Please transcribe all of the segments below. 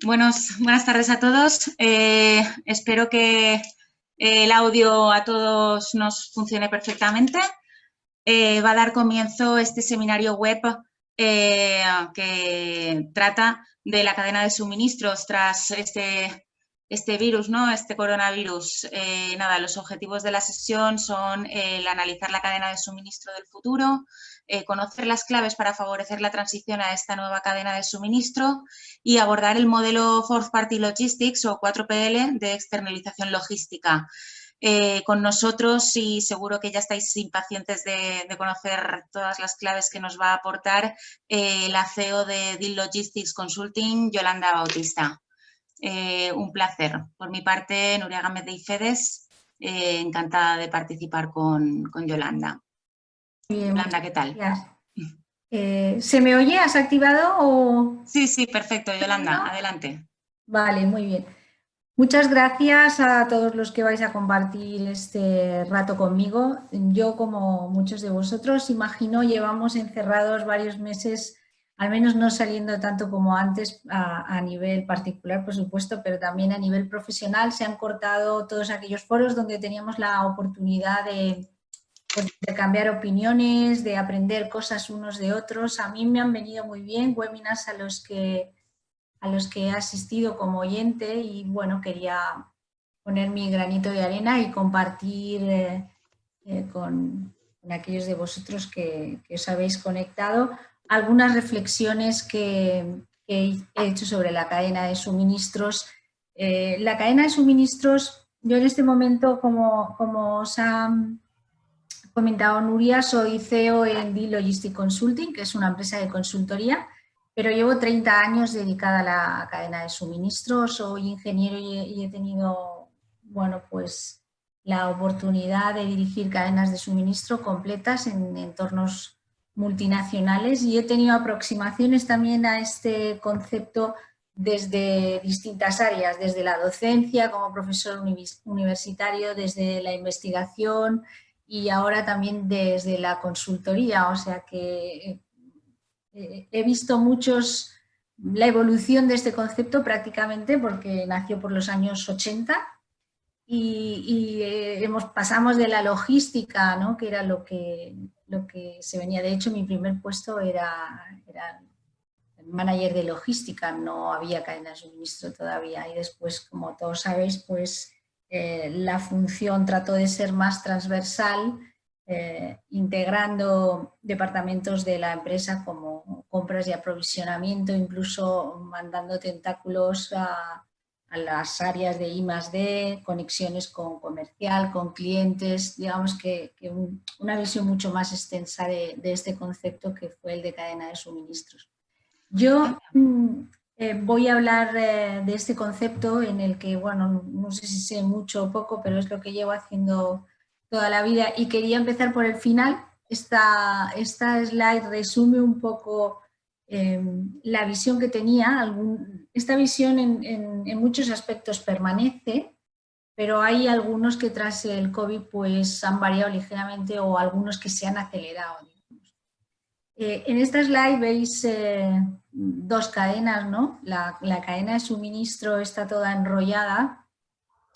Buenas tardes a todos. Espero que el audio a todos nos funcione perfectamente. Va a dar comienzo este seminario web que trata de la cadena de suministros tras este virus, ¿no? Este coronavirus. Los objetivos de la sesión son el analizar la cadena de suministro del futuro, conocer las claves para favorecer la transición a esta nueva cadena de suministro y abordar el modelo Fourth Party Logistics o 4PL de externalización logística. Con nosotros, y seguro que ya estáis impacientes de conocer todas las claves que nos va a aportar la CEO de Deal Logistics Consulting, Yolanda Bautista. Un placer. Por mi parte, Nuria Gámez de Ifedes, encantada de participar con Yolanda. Bien, Yolanda, ¿qué tal? ¿Se me oye? ¿Has activado o...? Sí, perfecto, Yolanda, adelante. Vale, muy bien. Muchas gracias a todos los que vais a compartir este rato conmigo. Yo, como muchos de vosotros, imagino, llevamos encerrados varios meses, al menos no saliendo tanto como antes a nivel particular, por supuesto, pero también a nivel profesional. Se han cortado todos aquellos foros donde teníamos la oportunidad de cambiar opiniones, de aprender cosas unos de otros. A mí me han venido muy bien webinars a los que he asistido como oyente y bueno, quería poner mi granito de arena y compartir con aquellos de vosotros que os habéis conectado algunas reflexiones que he hecho sobre la cadena de suministros. La cadena de suministros, yo en este momento, como os ha comentado Nuria, soy CEO en Deal Logistics Consulting, que es una empresa de consultoría, pero llevo 30 años dedicada a la cadena de suministro. Soy ingeniero y he tenido, bueno, pues la oportunidad de dirigir cadenas de suministro completas en entornos multinacionales y he tenido aproximaciones también a este concepto desde distintas áreas, desde la docencia como profesor universitario, desde la investigación y ahora también desde la consultoría, o sea que he visto la evolución de este concepto prácticamente porque nació por los años 80 y pasamos de la logística, ¿no? Que era lo que se venía. De hecho, mi primer puesto era el manager de logística, no había cadena de suministro todavía y después, como todos sabéis, pues la función trató de ser más transversal, integrando departamentos de la empresa como compras y aprovisionamiento, incluso mandando tentáculos a las áreas de I+D, conexiones con comercial, con clientes, digamos que una visión mucho más extensa de este concepto que fue el de cadena de suministros. Yo voy a hablar de este concepto en el que, bueno, no sé si sé mucho o poco, pero es lo que llevo haciendo toda la vida y quería empezar por el final. Esta slide resume un poco la visión que tenía. Esta visión en muchos aspectos permanece, pero hay algunos que tras el COVID pues han variado ligeramente o algunos que se han acelerado. En esta slide veis dos cadenas, ¿no? La cadena de suministro está toda enrollada.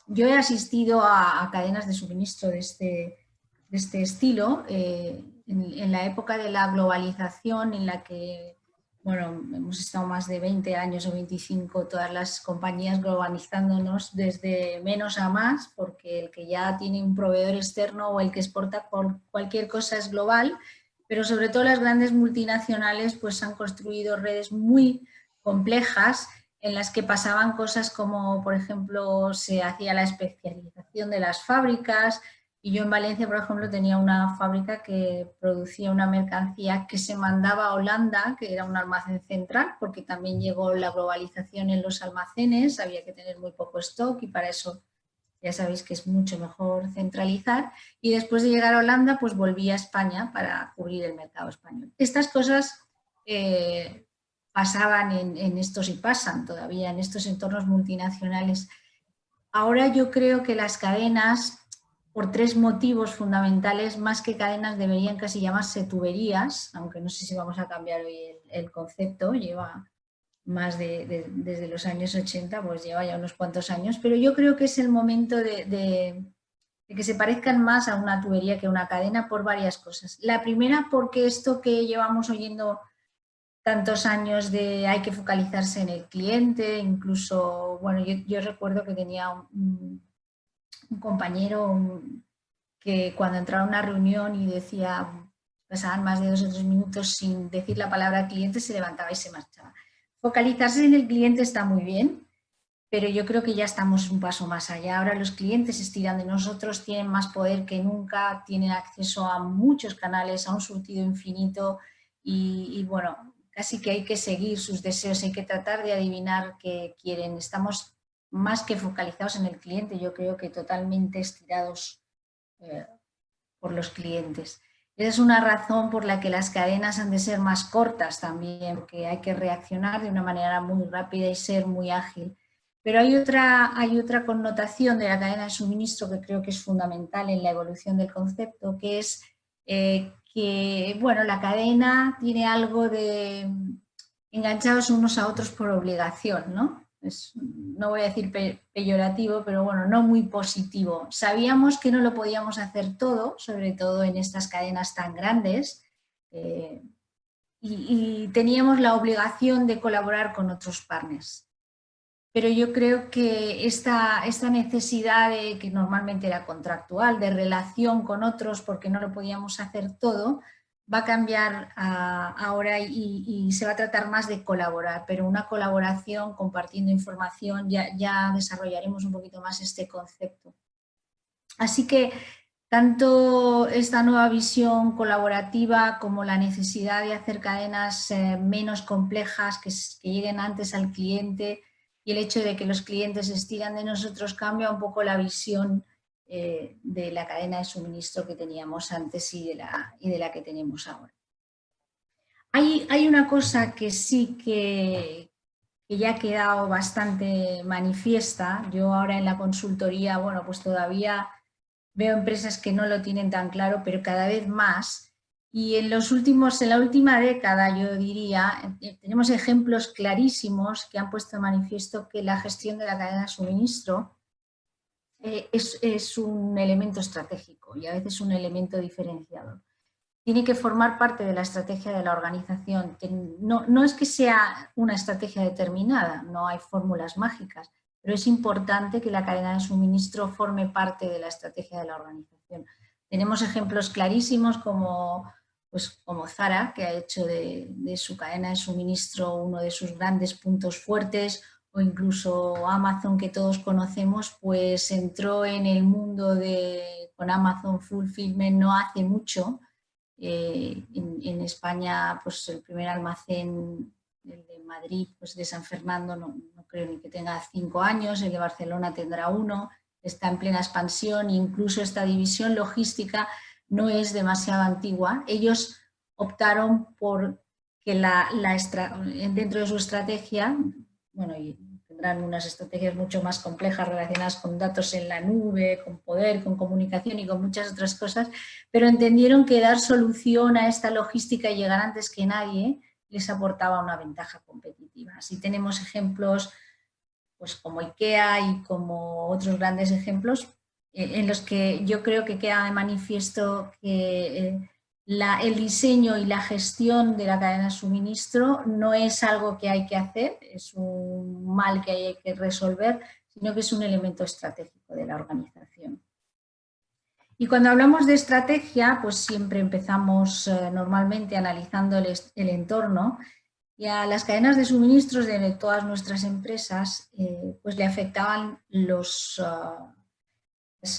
Yo he asistido a cadenas de suministro de este estilo en la época de la globalización, en la que, bueno, hemos estado más de 20 años o 25 todas las compañías globalizándonos desde menos a más, porque el que ya tiene un proveedor externo o el que exporta por cualquier cosa es global, pero sobre todo las grandes multinacionales pues han construido redes muy complejas en las que pasaban cosas como, por ejemplo, se hacía la especialización de las fábricas y yo en Valencia, por ejemplo, tenía una fábrica que producía una mercancía que se mandaba a Holanda, que era un almacén central, porque también llegó la globalización en los almacenes, había que tener muy poco stock y para eso ya sabéis que es mucho mejor centralizar, y después de llegar a Holanda pues volví a España para cubrir el mercado español. Estas cosas pasaban en estos y pasan todavía en estos entornos multinacionales. Ahora yo creo que las cadenas, por tres motivos fundamentales, más que cadenas deberían casi llamarse tuberías, aunque no sé si vamos a cambiar hoy el concepto, lleva desde los años 80, pues lleva ya unos cuantos años, pero yo creo que es el momento de que se parezcan más a una tubería que a una cadena por varias cosas. La primera, porque esto que llevamos oyendo tantos años de hay que focalizarse en el cliente, incluso, bueno, yo recuerdo que tenía un compañero que cuando entraba a una reunión y decía, pasaban más de 2 o 3 minutos sin decir la palabra cliente, se levantaba y se marchaba. Focalizarse en el cliente está muy bien, pero yo creo que ya estamos un paso más allá. Ahora los clientes estiran de nosotros, tienen más poder que nunca, tienen acceso a muchos canales, a un surtido infinito y bueno, casi que hay que seguir sus deseos, hay que tratar de adivinar qué quieren. Estamos más que focalizados en el cliente, yo creo que totalmente estirados por los clientes. Esa es una razón por la que las cadenas han de ser más cortas también, porque hay que reaccionar de una manera muy rápida y ser muy ágil. Pero hay otra connotación de la cadena de suministro que creo que es fundamental en la evolución del concepto, que es que bueno, la cadena tiene algo de enganchados unos a otros por obligación, ¿no? No voy a decir peyorativo, pero bueno, no muy positivo. Sabíamos que no lo podíamos hacer todo, sobre todo en estas cadenas tan grandes, y teníamos la obligación de colaborar con otros partners. Pero yo creo que esta necesidad que normalmente era contractual, de relación con otros porque no lo podíamos hacer todo, va a cambiar ahora y se va a tratar más de colaborar, pero una colaboración compartiendo información, ya desarrollaremos un poquito más este concepto. Así que tanto esta nueva visión colaborativa como la necesidad de hacer cadenas menos complejas, que lleguen antes al cliente, y el hecho de que los clientes estiran de nosotros cambia un poco la visión de la cadena de suministro que teníamos antes y de la que tenemos ahora. Hay una cosa que sí que ya ha quedado bastante manifiesta. Yo ahora en la consultoría, bueno, pues todavía veo empresas que no lo tienen tan claro, pero cada vez más. Y en la última década, yo diría, tenemos ejemplos clarísimos que han puesto de manifiesto que la gestión de la cadena de suministro es un elemento estratégico y a veces un elemento diferenciador. Tiene que formar parte de la estrategia de la organización. No es que sea una estrategia determinada, no hay fórmulas mágicas, pero es importante que la cadena de suministro forme parte de la estrategia de la organización. Tenemos ejemplos clarísimos como Zara, que ha hecho de su cadena de suministro uno de sus grandes puntos fuertes, o incluso Amazon, que todos conocemos, pues entró en el mundo con Amazon Fulfillment no hace mucho. En España, pues el primer almacén, el de Madrid, pues de San Fernando, no creo ni que tenga 5 años, el de Barcelona tendrá 1, está en plena expansión, incluso esta división logística no es demasiado antigua. Ellos optaron por que dentro de su estrategia, bueno, y tendrán unas estrategias mucho más complejas relacionadas con datos en la nube, con poder, con comunicación y con muchas otras cosas, pero entendieron que dar solución a esta logística y llegar antes que nadie les aportaba una ventaja competitiva. Así tenemos ejemplos pues, como IKEA y como otros grandes ejemplos en los que yo creo que queda de manifiesto que el diseño y la gestión de la cadena de suministro no es algo que hay que hacer, es un mal que hay que resolver, sino que es un elemento estratégico de la organización. Y cuando hablamos de estrategia, pues siempre empezamos normalmente analizando el entorno, y a las cadenas de suministros de todas nuestras empresas pues le afectaban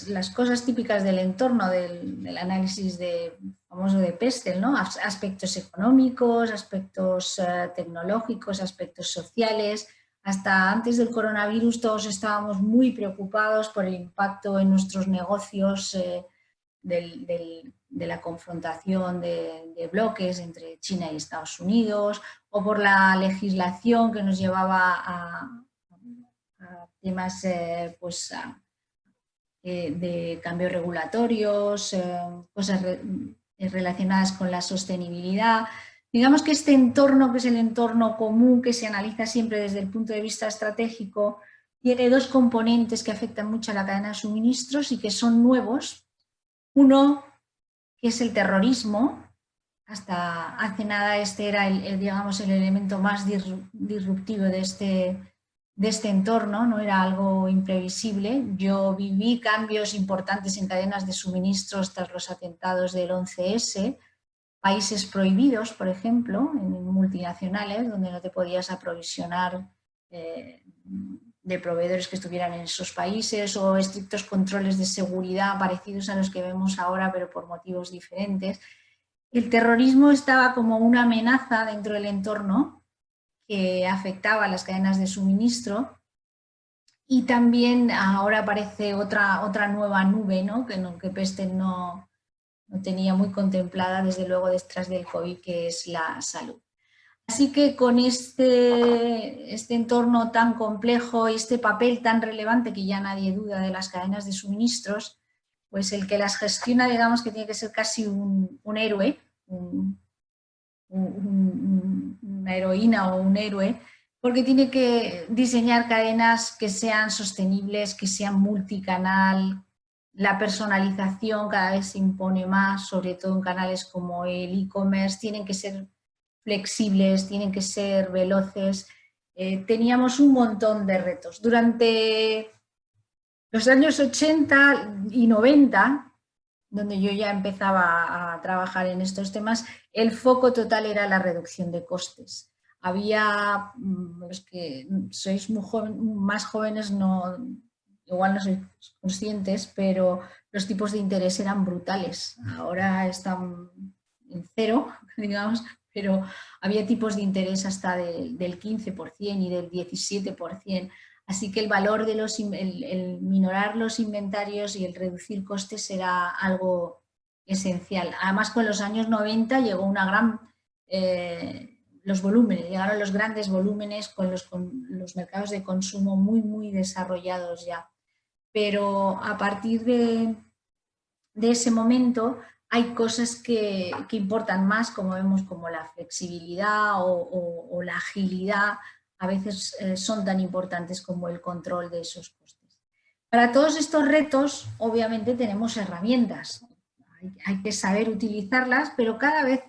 las cosas típicas del entorno, del análisis famoso de Pestel, ¿no? Aspectos económicos, aspectos tecnológicos, aspectos sociales. Hasta antes del coronavirus todos estábamos muy preocupados por el impacto en nuestros negocios de la confrontación de bloques entre China y Estados Unidos, o por la legislación que nos llevaba a temas de cambios regulatorios, cosas relacionadas con la sostenibilidad. Digamos que este entorno, que es el entorno común, que se analiza siempre desde el punto de vista estratégico, tiene dos componentes que afectan mucho a la cadena de suministros y que son nuevos. Uno, que es el terrorismo. Hasta hace nada este era digamos, el elemento más disruptivo de este entorno, no era algo imprevisible. Yo viví cambios importantes en cadenas de suministros tras los atentados del 11S, países prohibidos, por ejemplo, en multinacionales, donde no te podías aprovisionar de proveedores que estuvieran en esos países, o estrictos controles de seguridad parecidos a los que vemos ahora, pero por motivos diferentes. El terrorismo estaba como una amenaza dentro del entorno que afectaba a las cadenas de suministro, y también ahora aparece otra nueva nube, ¿no? Que Pestel no tenía muy contemplada, desde luego, detrás del COVID, que es la salud. Así que con este entorno tan complejo y este papel tan relevante, que ya nadie duda, de las cadenas de suministros, pues el que las gestiona, digamos que tiene que ser casi un héroe, una heroína o un héroe, porque tiene que diseñar cadenas que sean sostenibles, que sean multicanal. La personalización cada vez se impone más, sobre todo en canales como el e-commerce. Tienen que ser flexibles, tienen que ser veloces. Teníamos un montón de retos. Durante los años 80 y 90, donde yo ya empezaba a trabajar en estos temas, el foco total era la reducción de costes. Había, los que sois más jóvenes, igual no sois conscientes, pero los tipos de interés eran brutales. Ahora están en cero, digamos, pero había tipos de interés hasta del 15% y del 17%. Así que el valor de el minorar los inventarios y el reducir costes era algo esencial. Además, con los años 90 llegó una gran... los volúmenes, llegaron los grandes volúmenes con los mercados de consumo muy desarrollados ya. Pero a partir de ese momento hay cosas que importan más, como vemos, como la flexibilidad o la agilidad. A veces son tan importantes como el control de esos costes. Para todos estos retos, obviamente, tenemos herramientas. Hay que saber utilizarlas, pero cada vez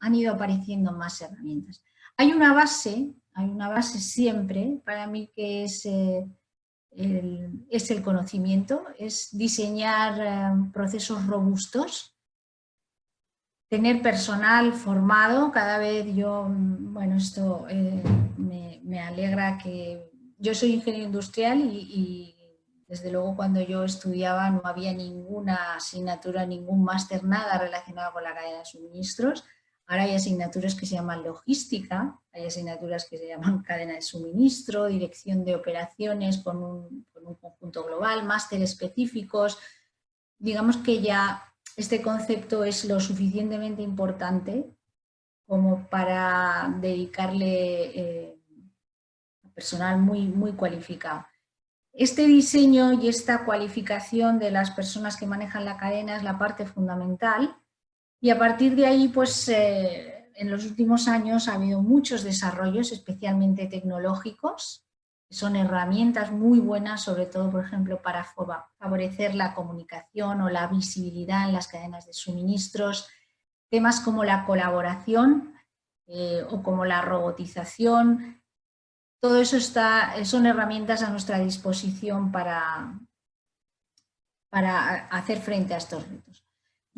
han ido apareciendo más herramientas. Hay una base siempre, para mí, que es el conocimiento, es diseñar procesos robustos, tener personal formado. Cada vez esto me alegra, que yo soy ingeniero industrial y desde luego cuando yo estudiaba no había ninguna asignatura, ningún máster, nada relacionado con la cadena de suministros. Ahora hay asignaturas que se llaman logística, hay asignaturas que se llaman cadena de suministro, dirección de operaciones con un conjunto global, máster específicos. Digamos que ya este concepto es lo suficientemente importante como para dedicarle personal muy cualificado. Este diseño y esta cualificación de las personas que manejan la cadena es la parte fundamental, y a partir de ahí, pues en los últimos años ha habido muchos desarrollos, especialmente tecnológicos. Son herramientas muy buenas, sobre todo, por ejemplo, para favorecer la comunicación o la visibilidad en las cadenas de suministros. Temas como la colaboración o como la robotización. Todo eso son herramientas a nuestra disposición para hacer frente a estos retos.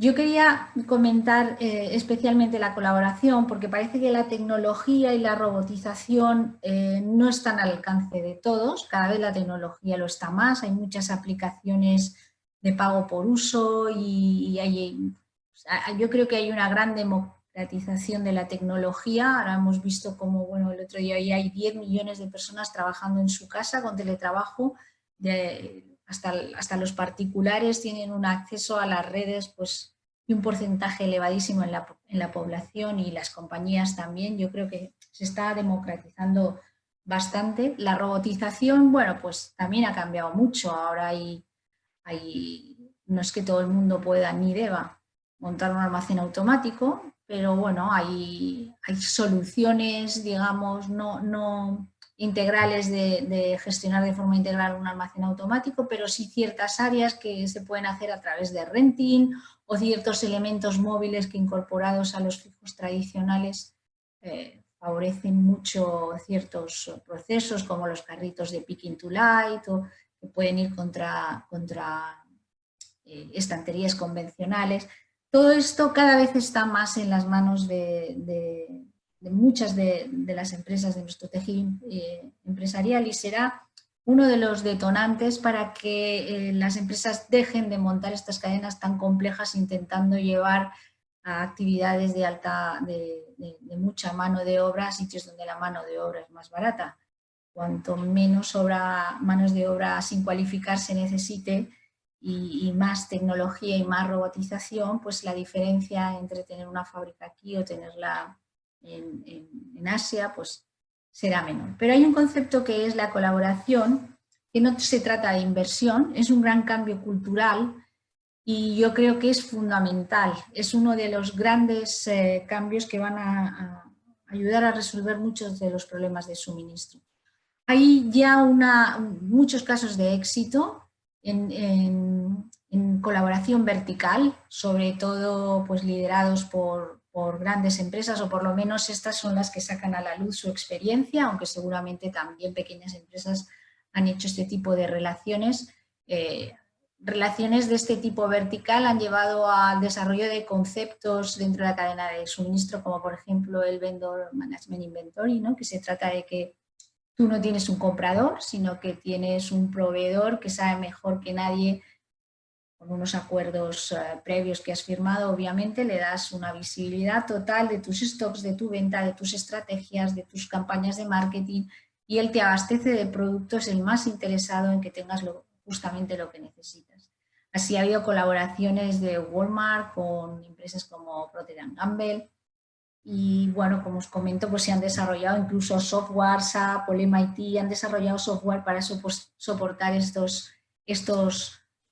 Yo quería comentar especialmente la colaboración, porque parece que la tecnología y la robotización no están al alcance de todos. Cada vez la tecnología lo está más, hay muchas aplicaciones de pago por uso y yo creo que hay una gran democratización de la tecnología. Ahora hemos visto cómo, el otro día ya hay 10 millones de personas trabajando en su casa con teletrabajo. Hasta los particulares tienen un acceso a las redes, pues, de un porcentaje elevadísimo en la población, y las compañías también. Yo creo que se está democratizando bastante. La robotización, pues también ha cambiado mucho. Ahora no es que todo el mundo pueda ni deba montar un almacén automático, pero bueno, hay soluciones, digamos, no integrales de gestionar de forma integral un almacén automático, pero sí ciertas áreas que se pueden hacer a través de renting o ciertos elementos móviles que incorporados a los fijos tradicionales favorecen mucho ciertos procesos como los carritos de picking to light o que pueden ir contra estanterías convencionales. Todo esto cada vez está más en las manos de muchas de las empresas de nuestro tejido empresarial y será uno de los detonantes para que las empresas dejen de montar estas cadenas tan complejas intentando llevar a actividades de mucha mano de obra a sitios donde la mano de obra es más barata. Cuanto menos manos de obra sin cualificar se necesite, y más tecnología y más robotización, pues la diferencia entre tener una fábrica aquí o tenerla en Asia pues será menor. Pero hay un concepto que es la colaboración, que no se trata de inversión, es un gran cambio cultural y yo creo que es fundamental. Es uno de los grandes cambios que van a ayudar a resolver muchos de los problemas de suministro. Hay ya muchos casos de éxito en colaboración vertical, sobre todo pues, liderados por grandes empresas, o por lo menos estas son las que sacan a la luz su experiencia, aunque seguramente también pequeñas empresas han hecho este tipo de relaciones. Relaciones de este tipo vertical han llevado al desarrollo de conceptos dentro de la cadena de suministro, como por ejemplo el Vendor Management Inventory, ¿no? Que se trata de que tú no tienes un comprador, sino que tienes un proveedor que sabe mejor que nadie, con unos acuerdos previos que has firmado, obviamente, le das una visibilidad total de tus stocks, de tu venta, de tus estrategias, de tus campañas de marketing, y él te abastece de productos el más interesado en que tengas justamente lo que necesitas. Así ha habido colaboraciones de Walmart con empresas como Procter & Gamble, y bueno, como os comento, pues se han desarrollado incluso software, SAP o el MIT han desarrollado software para soportar estos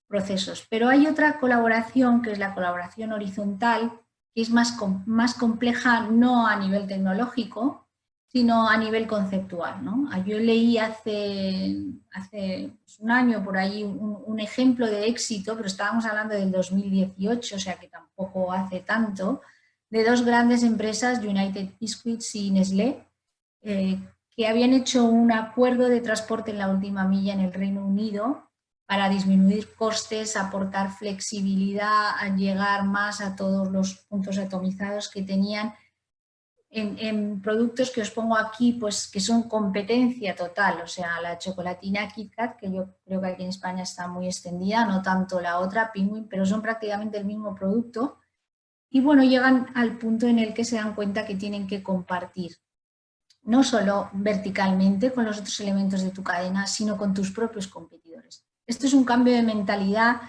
procesos. Pero hay otra colaboración, que es la colaboración horizontal, que es más compleja no a nivel tecnológico, sino a nivel conceptual, ¿no? Yo leí hace un año por ahí un ejemplo de éxito, pero estábamos hablando del 2018, o sea que tampoco hace tanto, de dos grandes empresas, United Biscuits y Nestlé, que habían hecho un acuerdo de transporte en la última milla en el Reino Unido para disminuir costes, aportar flexibilidad, llegar más a todos los puntos atomizados que tenían en productos que os pongo aquí, pues que son competencia total, o sea, la chocolatina KitKat, que yo creo que aquí en España está muy extendida, no tanto la otra, Penguin, pero son prácticamente el mismo producto. Y bueno, llegan al punto en el que se dan cuenta que tienen que compartir, no solo verticalmente con los otros elementos de tu cadena, sino con tus propios competidores. Esto es un cambio de mentalidad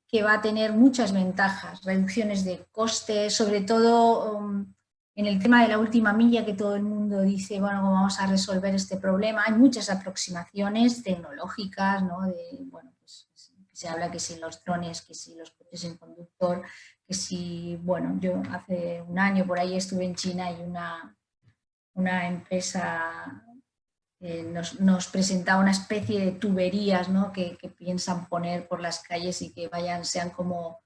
que va a tener muchas ventajas, reducciones de costes, sobre todo en el tema de la última milla, que todo el mundo dice, bueno, ¿cómo vamos a resolver este problema? Hay muchas aproximaciones tecnológicas, ¿no? Bueno, pues, se habla que si los drones, que si los coches en conductor, que si, bueno, yo hace un año por ahí estuve en China y una empresa nos presentaba una especie de tuberías, ¿no? que piensan poner por las calles y que sean como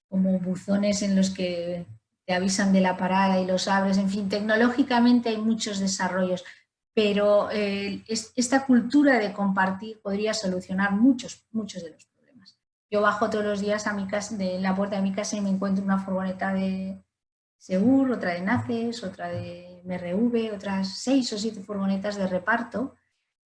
buzones en los que te avisan de la parada y los abres. En fin, tecnológicamente hay muchos desarrollos, pero esta cultura de compartir podría solucionar muchos de los problemas. Yo bajo todos los días a mi casa, de la puerta de mi casa, y me encuentro una furgoneta de Segur, otra de Naces, otra de MRV, otras 6 o 7 furgonetas de reparto,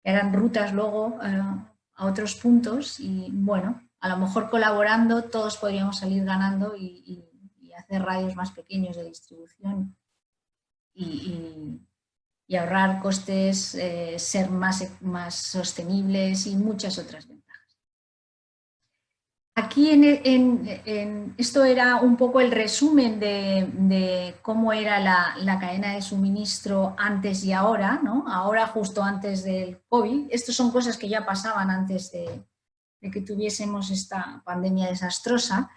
que harán rutas luego a otros puntos, y bueno, a lo mejor colaborando todos podríamos salir ganando y hacer radios más pequeños de distribución y ahorrar costes, ser más sostenibles y muchas otras ventajas. Aquí esto era un poco el resumen de cómo era la cadena de suministro antes y ahora, ¿no? Ahora, justo antes del COVID. Estas son cosas que ya pasaban antes de que tuviésemos esta pandemia desastrosa.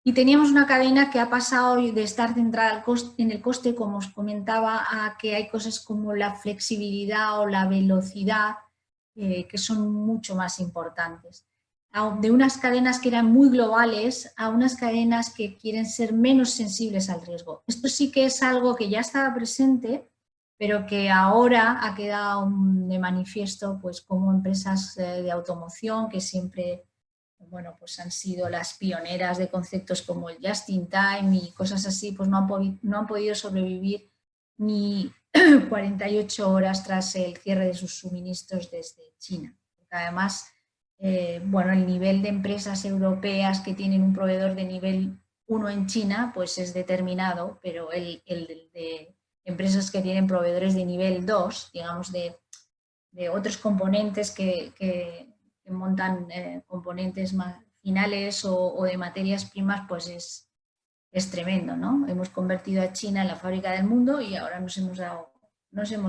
Y teníamos una cadena que ha pasado de estar centrada en el coste, como os comentaba, a que hay cosas como la flexibilidad o la velocidad que son mucho más importantes. De unas cadenas que eran muy globales a unas cadenas que quieren ser menos sensibles al riesgo. Esto sí que es algo que ya estaba presente, pero que ahora ha quedado de manifiesto, pues, como empresas de automoción que siempre, bueno, pues han sido las pioneras de conceptos como el just in time y cosas así, pues no han podido sobrevivir ni 48 horas tras el cierre de sus suministros desde China. Además, bueno, el nivel de empresas europeas que tienen un proveedor de nivel 1 en China, pues es determinado, pero el de empresas que tienen proveedores de nivel 2, digamos, de otros componentes que montan componentes más finales o de materias primas, pues es tremendo, ¿no? Hemos convertido a China en la fábrica del mundo y ahora nos hemos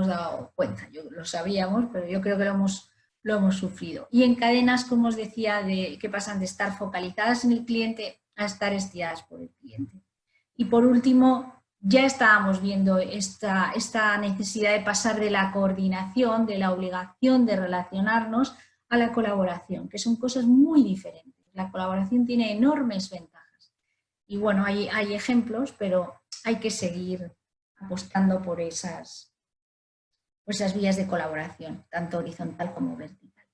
dado cuenta. Yo lo sabíamos, pero yo creo que lo hemos sufrido. Y en cadenas, como os decía, que pasan de estar focalizadas en el cliente a estar estiradas por el cliente. Y por último, ya estábamos viendo esta necesidad de pasar de la coordinación, de la obligación de relacionarnos, a la colaboración, que son cosas muy diferentes. La colaboración tiene enormes ventajas. Y bueno, hay ejemplos, pero hay que seguir apostando por esas vías de colaboración, tanto horizontal como vertical.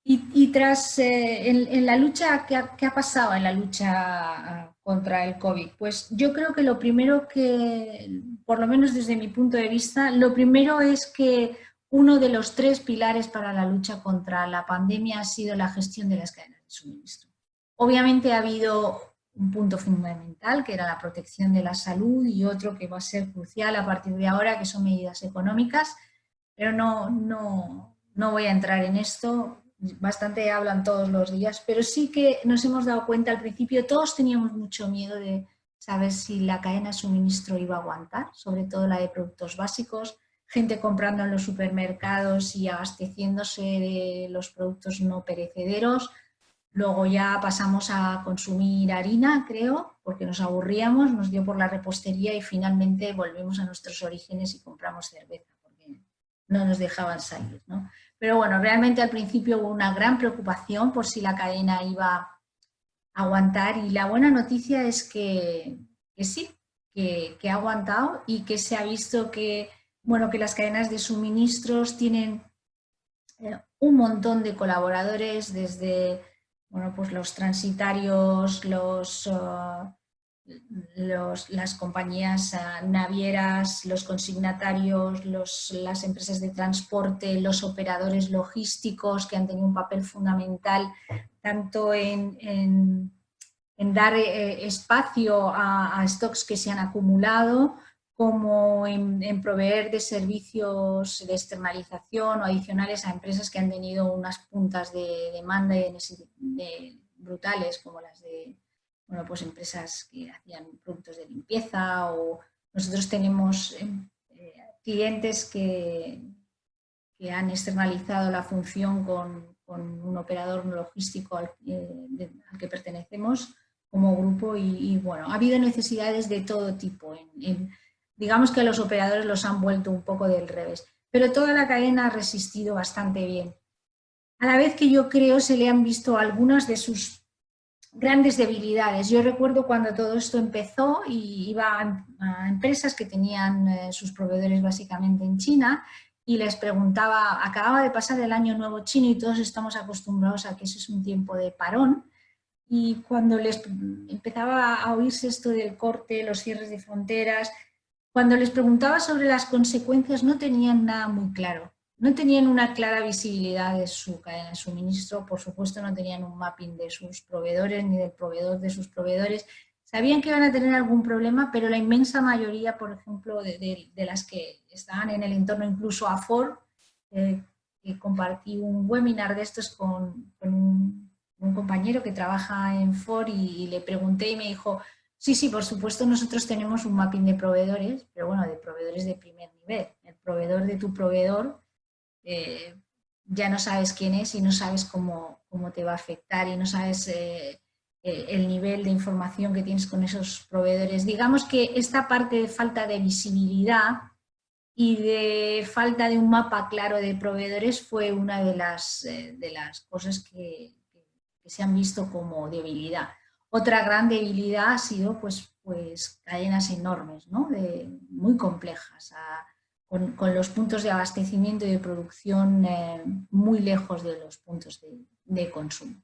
Y tras, en la lucha, ¿qué ha pasado en la lucha contra el COVID? Pues yo creo que lo primero que, por lo menos desde mi punto de vista, lo primero es que uno de los 3 pilares para la lucha contra la pandemia ha sido la gestión de las cadenas de suministro. Obviamente ha habido un punto fundamental, que era la protección de la salud, y otro que va a ser crucial a partir de ahora, que son medidas económicas, pero no voy a entrar en esto. Bastante hablan todos los días, pero sí que nos hemos dado cuenta al principio, todos teníamos mucho miedo de saber si la cadena de suministro iba a aguantar, sobre todo la de productos básicos, gente comprando en los supermercados y abasteciéndose de los productos no perecederos. Luego ya pasamos a consumir harina, creo, porque nos aburríamos, nos dio por la repostería y finalmente volvemos a nuestros orígenes y compramos cerveza, porque no nos dejaban salir, ¿no? Pero bueno, realmente al principio hubo una gran preocupación por si la cadena iba a aguantar, y la buena noticia es que sí, que ha aguantado, y que se ha visto que, bueno, que las cadenas de suministros tienen un montón de colaboradores, desde, bueno, pues los transitarios, las compañías navieras, los consignatarios, las empresas de transporte, los operadores logísticos, que han tenido un papel fundamental tanto en dar espacio a stocks que se han acumulado, como en proveer de servicios de externalización o adicionales a empresas que han tenido unas puntas de demanda brutales, como las de, bueno, pues empresas que hacían productos de limpieza, o nosotros tenemos clientes que han externalizado la función con un operador logístico al que pertenecemos como grupo, y bueno, ha habido necesidades de todo tipo. Digamos que los operadores los han vuelto un poco del revés, pero toda la cadena ha resistido bastante bien. A la vez que yo creo se le han visto algunas de sus grandes debilidades. Yo recuerdo cuando todo esto empezó y iba a empresas que tenían sus proveedores básicamente en China, y les preguntaba, acababa de pasar el año nuevo chino y todos estamos acostumbrados a que eso es un tiempo de parón, y cuando les empezaba a oírse esto del corte, los cierres de fronteras, cuando les preguntaba sobre las consecuencias no tenían nada muy claro. No tenían una clara visibilidad de su cadena de suministro, por supuesto no tenían un mapping de sus proveedores ni del proveedor de sus proveedores. Sabían que iban a tener algún problema, pero la inmensa mayoría, por ejemplo, de las que estaban en el entorno, incluso a Ford, que compartí un webinar de estos con un compañero que trabaja en Ford, y le pregunté y me dijo, sí, por supuesto nosotros tenemos un mapping de proveedores, pero bueno, de proveedores de primer nivel. El proveedor de tu proveedor ya no sabes quién es y no sabes cómo te va a afectar, y no sabes el nivel de información que tienes con esos proveedores. Digamos que esta parte de falta de visibilidad y de falta de un mapa claro de proveedores fue una de las cosas que se han visto como debilidad. Otra gran debilidad ha sido pues cadenas enormes, ¿no? Muy complejas, con los puntos de abastecimiento y de producción muy lejos de los puntos de consumo.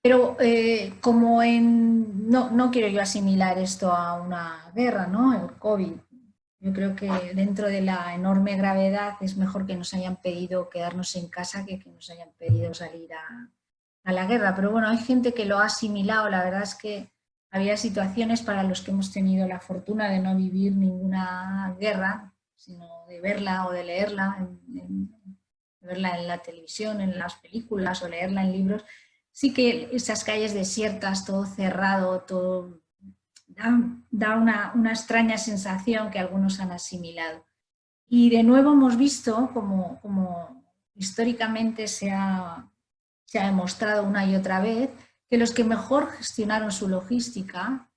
Pero no quiero yo asimilar esto a una guerra, ¿no? El COVID. Yo creo que dentro de la enorme gravedad es mejor que nos hayan pedido quedarnos en casa que nos hayan pedido salir a la guerra. Pero bueno, hay gente que lo ha asimilado. La verdad es que había situaciones para los que hemos tenido la fortuna de no vivir ninguna guerra, sino de verla o de leerla, verla en la televisión, en las películas o leerla en libros. Sí que esas calles desiertas, todo cerrado, todo da una extraña sensación que algunos han asimilado. Y de nuevo hemos visto como históricamente se ha demostrado una y otra vez que los que mejor gestionaron su logística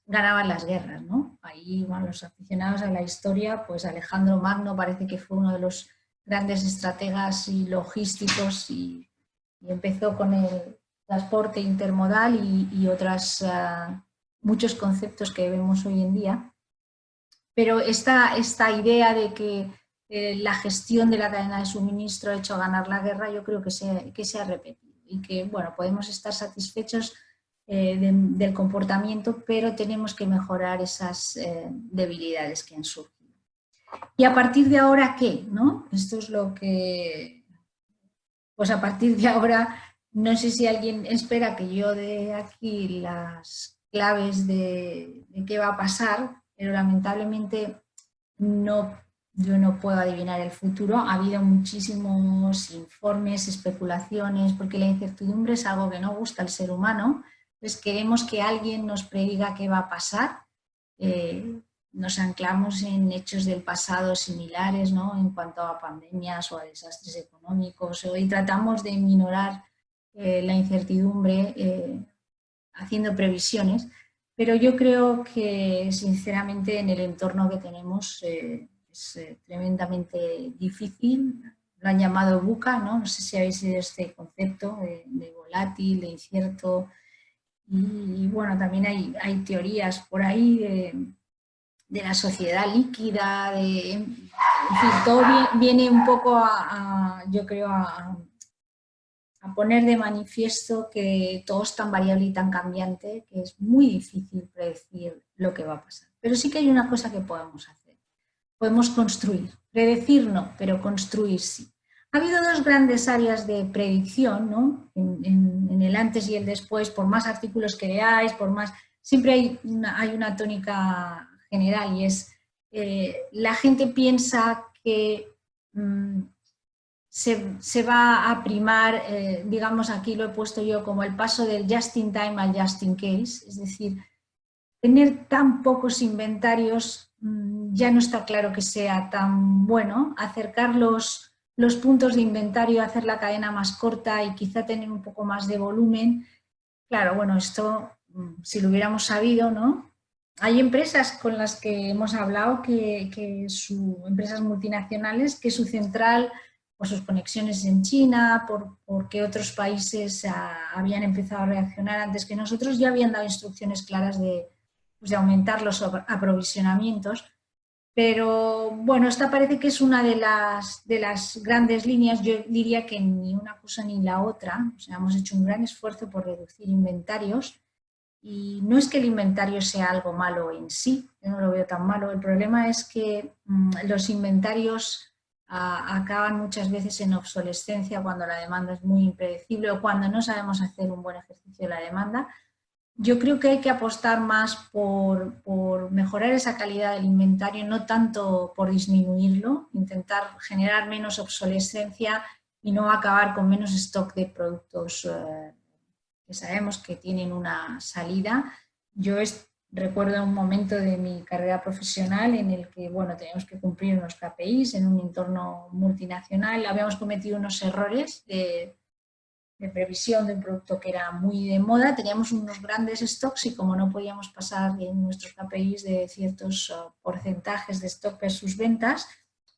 ganaban las guerras, ¿no? Ahí van los aficionados a la historia, pues Alejandro Magno parece que fue uno de los grandes estrategas y logísticos y empezó con el transporte intermodal y otras muchos conceptos que vemos hoy en día. Pero esta idea de que la gestión de la cadena de suministro ha hecho ganar la guerra, yo creo que se ha repetido y que, bueno, podemos estar satisfechos del comportamiento, pero tenemos que mejorar esas debilidades que han surgido. ¿Y a partir de ahora qué? ¿No? Esto es lo que... Pues a partir de ahora, no sé si alguien espera que yo dé aquí las claves de qué va a pasar, pero lamentablemente yo no puedo adivinar el futuro. Ha habido muchísimos informes, especulaciones, porque la incertidumbre es algo que no gusta al ser humano. Entonces queremos que alguien nos prediga qué va a pasar. Nos anclamos en hechos del pasado similares, ¿no? En cuanto a pandemias o a desastres económicos. Hoy tratamos de minorar la incertidumbre haciendo previsiones, pero yo creo que sinceramente en el entorno que tenemos es tremendamente difícil. Lo han llamado VUCA, ¿no? No sé si habéis oído este concepto de volátil, de incierto. Y bueno, también hay teorías por ahí de la sociedad líquida, en fin, todo viene un poco yo creo, a poner de manifiesto que todo es tan variable y tan cambiante que es muy difícil predecir lo que va a pasar. Pero sí que hay una cosa que podemos hacer. Podemos construir. Predecir no, pero construir sí. Ha habido dos grandes áreas de predicción, ¿no? En el antes y el después, por más artículos que leáis, por más... Siempre hay una tónica general y es la gente piensa que se va a primar, digamos aquí lo he puesto yo como el paso del just in time al just in case, es decir, tener tan pocos inventarios ya no está claro que sea tan bueno, acercar los puntos de inventario, hacer la cadena más corta y quizá tener un poco más de volumen. Claro, bueno, esto si lo hubiéramos sabido, ¿no? Hay empresas con las que hemos hablado empresas multinacionales, que su central, por sus conexiones en China, porque otros países habían empezado a reaccionar antes que nosotros, ya habían dado instrucciones claras de aumentar los aprovisionamientos. Pero bueno, esta parece que es una de las grandes líneas. Yo diría que ni una cosa ni la otra. O sea, hemos hecho un gran esfuerzo por reducir inventarios y no es que el inventario sea algo malo en sí, yo no lo veo tan malo. El problema es que los inventarios acaban muchas veces en obsolescencia cuando la demanda es muy impredecible o cuando no sabemos hacer un buen ejercicio de la demanda. Yo creo que hay que apostar más por mejorar esa calidad del inventario, no tanto por disminuirlo, intentar generar menos obsolescencia y no acabar con menos stock de productos que sabemos que tienen una salida. Yo recuerdo un momento de mi carrera profesional en el que, bueno, teníamos que cumplir unos KPIs en un entorno multinacional, habíamos cometido unos errores previsión de un producto que era muy de moda, teníamos unos grandes stocks y como no podíamos pasar en nuestros KPIs de ciertos porcentajes de stock versus ventas,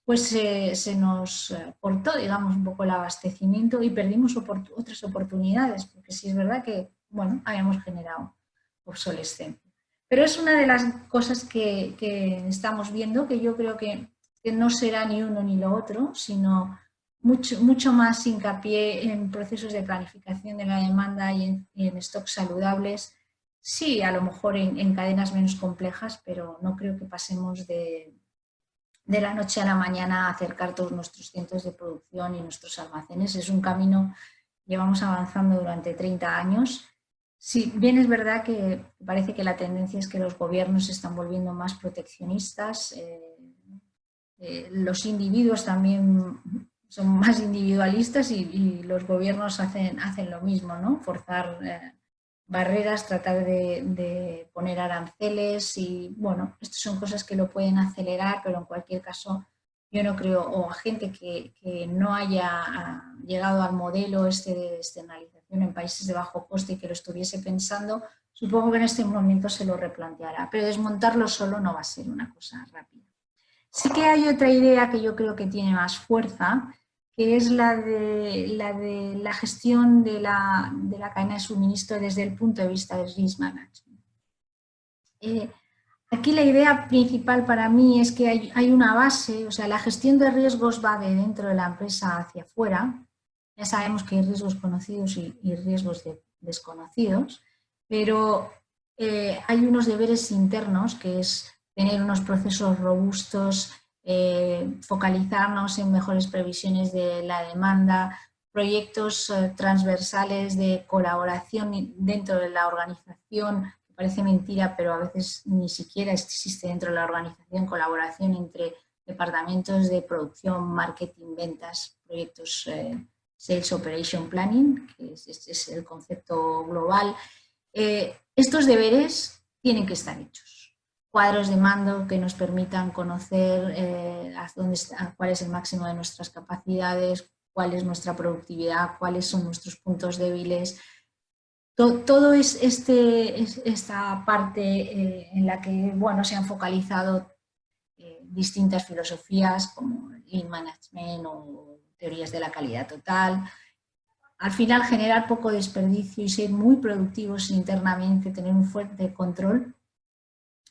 pues se nos cortó, digamos, un poco el abastecimiento y perdimos otras oportunidades, porque sí es verdad que, bueno, habíamos generado obsolescencia. Pero es una de las cosas que estamos viendo, que yo creo que no será ni uno ni lo otro, sino mucho más hincapié en procesos de planificación de la demanda y en stocks saludables. Sí, a lo mejor en cadenas menos complejas, pero no creo que pasemos de la noche a la mañana a acercar todos nuestros centros de producción y nuestros almacenes. Es un camino, llevamos avanzando durante 30 años. Sí, bien es verdad que parece que la tendencia es que los gobiernos se están volviendo más proteccionistas, los individuos también son más individualistas y los gobiernos hacen lo mismo, ¿no? Forzar barreras, tratar de poner aranceles y, bueno, estas son cosas que lo pueden acelerar, pero en cualquier caso yo no creo, o a gente que no haya llegado al modelo este de externalización en países de bajo coste y que lo estuviese pensando, supongo que en este momento se lo replanteará, pero desmontarlo solo no va a ser una cosa rápida. Sí que hay otra idea que yo creo que tiene más fuerza, que es la de la gestión de la cadena de suministro desde el punto de vista del risk management. Aquí la idea principal para mí es que hay una base, o sea, la gestión de riesgos va de dentro de la empresa hacia afuera. Ya sabemos que hay riesgos conocidos y riesgos desconocidos, pero hay unos deberes internos que es tener unos procesos robustos, focalizarnos en mejores previsiones de la demanda, proyectos transversales de colaboración dentro de la organización. Parece mentira, pero a veces ni siquiera existe dentro de la organización colaboración entre departamentos de producción, marketing, ventas, proyectos, Sales Operation Planning, que es el concepto global. Estos deberes tienen que estar hechos. Cuadros de mando que nos permitan conocer cuál es el máximo de nuestras capacidades, cuál es nuestra productividad, cuáles son nuestros puntos débiles. Todo es esta parte en la que, bueno, se han focalizado distintas filosofías como Lean Management o teorías de la calidad total. Al final, generar poco desperdicio y ser muy productivos internamente, tener un fuerte control